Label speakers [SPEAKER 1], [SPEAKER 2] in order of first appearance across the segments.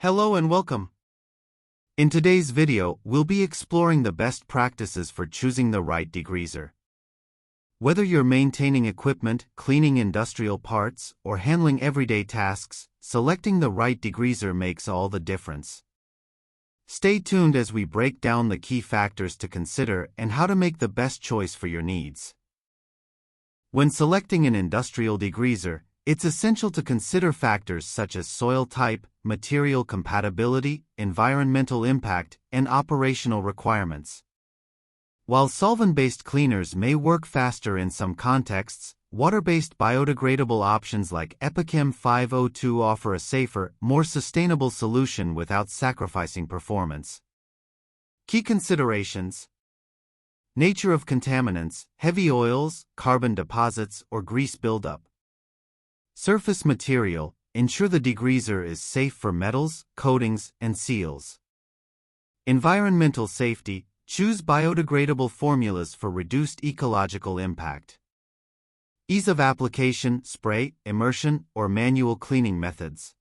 [SPEAKER 1] Hello and welcome. In today's video, we'll be exploring the best practices for choosing the right degreaser. Whether you're maintaining equipment, cleaning industrial parts, or handling everyday tasks, selecting the right degreaser makes all the difference. Stay tuned as we break down the key factors to consider and how to make the best choice for your needs. When selecting an industrial degreaser, it's essential to consider factors such as soil type, material compatibility, environmental impact, and operational requirements. While solvent-based cleaners may work faster in some contexts, water-based biodegradable options like Epichem 502 offer a safer, more sustainable solution without sacrificing performance. Key considerations: nature of contaminants, heavy oils, carbon deposits, or grease buildup. Surface material, ensure the degreaser is safe for metals, coatings, and seals. Environmental safety, choose biodegradable formulas for reduced ecological impact. Ease of application, spray, immersion, or manual cleaning methods.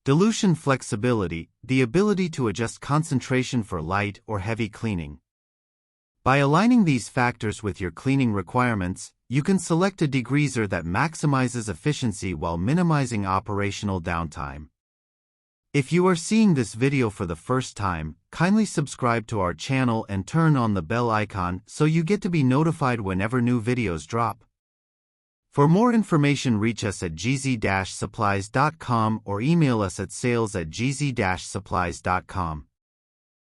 [SPEAKER 1] Dilution flexibility, the ability to adjust concentration for light or heavy cleaning. By aligning these factors with your cleaning requirements, you can select a degreaser that maximizes efficiency while minimizing operational downtime. If you are seeing this video for the first time, kindly subscribe to our channel and turn on the bell icon so you get to be notified whenever new videos drop. For more information, reach us at gz-supplies.com or email us at sales@gz-supplies.com.